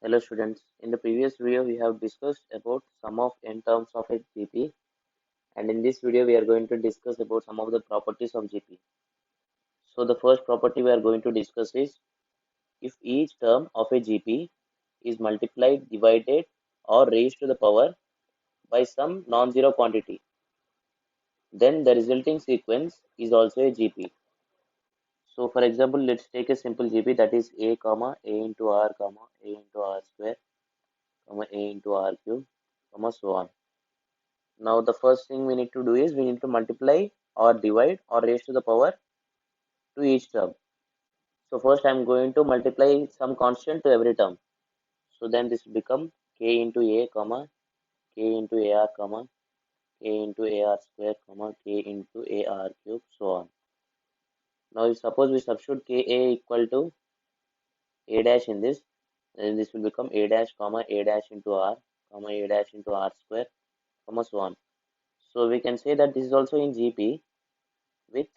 Hello students, in the previous video we have discussed about sum of n terms of a GP, and in this video we are going to discuss about some of the properties of GP. So the first property we are going to discuss is if each term of a GP is multiplied, divided or raised to the power by some non-zero quantity, then the resulting sequence is also a GP. So for example, let's take a simple GP, that is a comma a into r comma a into r square comma a into r cube comma so on. Now the first thing we need to do is we need to multiply or divide or raise to the power to each term. So first I am going to multiply some constant to every term. So then this will become k into a comma k into ar comma k into ar square comma k into ar cube so on. Now if suppose we substitute ka equal to a dash in this, then this will become a dash comma a dash into r comma a dash into r square comma so on. So we can say that this is also in GP with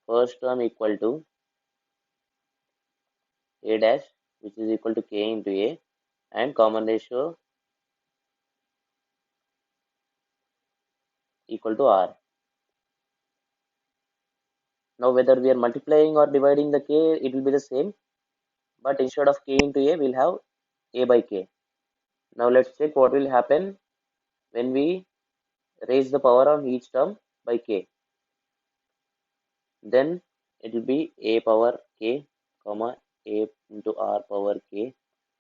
first term equal to a dash, which is equal to k into a, and common ratio equal to r. Now whether we are multiplying or dividing the k, it will be the same, but instead of k into a, we'll have a by k. Now let's check what will happen when we raise the power on each term by k. Then it will be a power k comma a into r power k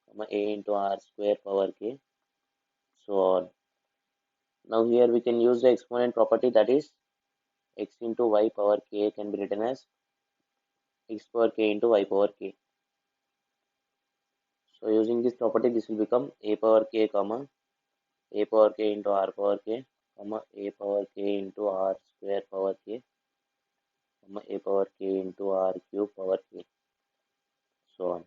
comma a into r square power k so on. Now here we can use the exponent property, that is x into y power k can be written as x power k into y power k. So using this property, this will become a power k comma a power k into r power k comma a power k into r square power k comma a power k into r cube power k so on.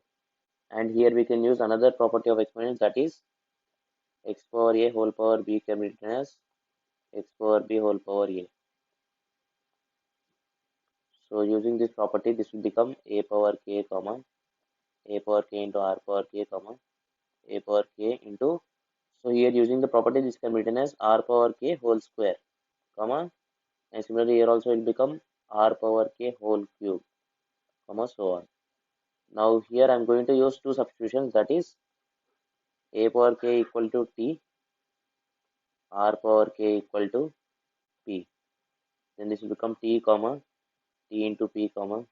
And here we can use another property of exponents, that is x power a whole power b can be written as x power b whole power a. So using this property, this will become a power k comma a power k into r power k comma a power k into, so here using the property, this can be written as r power k whole square comma, and similarly here also it will become r power k whole cube comma so on. Now here I am going to use two substitutions, that is a power k equal to t, r power k equal to p. Then this will become t comma t into p comma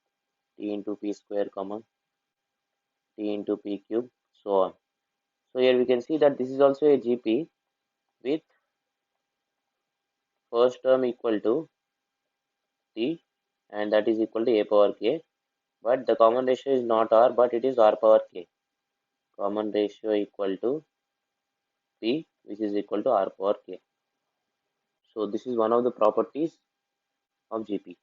t into p square comma t into p cube so on. So here we can see that this is also a GP with first term equal to t, and that is equal to a power k, but the common ratio is not r, but it is r power k. Common ratio equal to p, which is equal to r power k. So this is one of the properties of GP.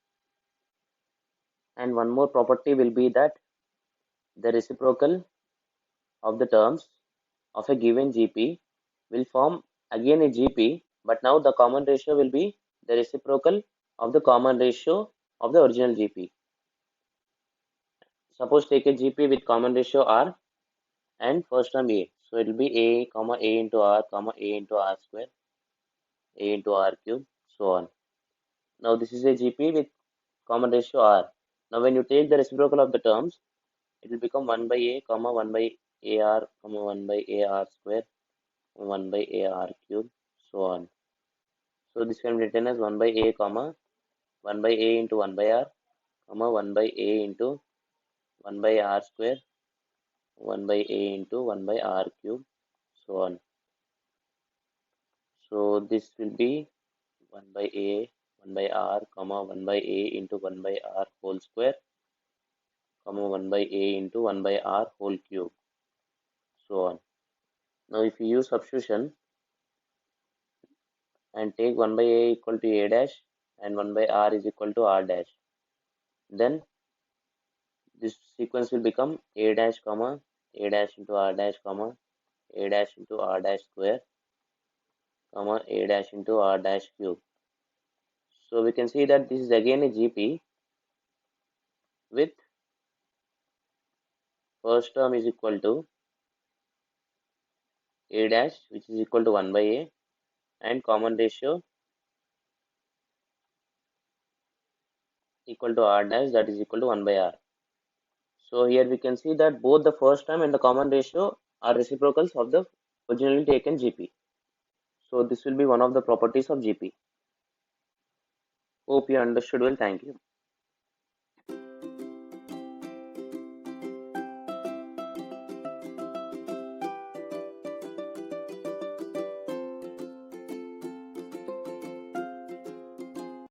And one more property will be that the reciprocal of the terms of a given GP will form again a GP, but now the common ratio will be the reciprocal of the common ratio of the original GP. Suppose take a GP with common ratio r and first term a. So it will be a comma a into r comma a into r square a into r cube so on. Now this is a GP with common ratio r. Now when you take the reciprocal of the terms, it will become 1 by a comma 1 by ar comma 1 by ar square 1 by ar cube so on. So this can be written as 1 by a comma 1 by a into 1 by r comma 1 by a into 1 by r square 1 by a into 1 by r cube so on. So this will be 1 by a 1 by r comma 1 by a into 1 by r whole square comma 1 by a into 1 by r whole cube so on. Now if you use substitution and take 1 by a equal to a dash and 1 by r is equal to r dash, then this sequence will become a dash comma a dash into r dash comma a dash into r dash square comma a dash into r dash cube. So we can see that this is again a GP with first term is equal to A dash, which is equal to 1 by A, and common ratio equal to R dash, that is equal to 1 by R. So here we can see that both the first term and the common ratio are reciprocals of the originally taken GP. So this will be one of the properties of GP. Hope you understood well. Thank you.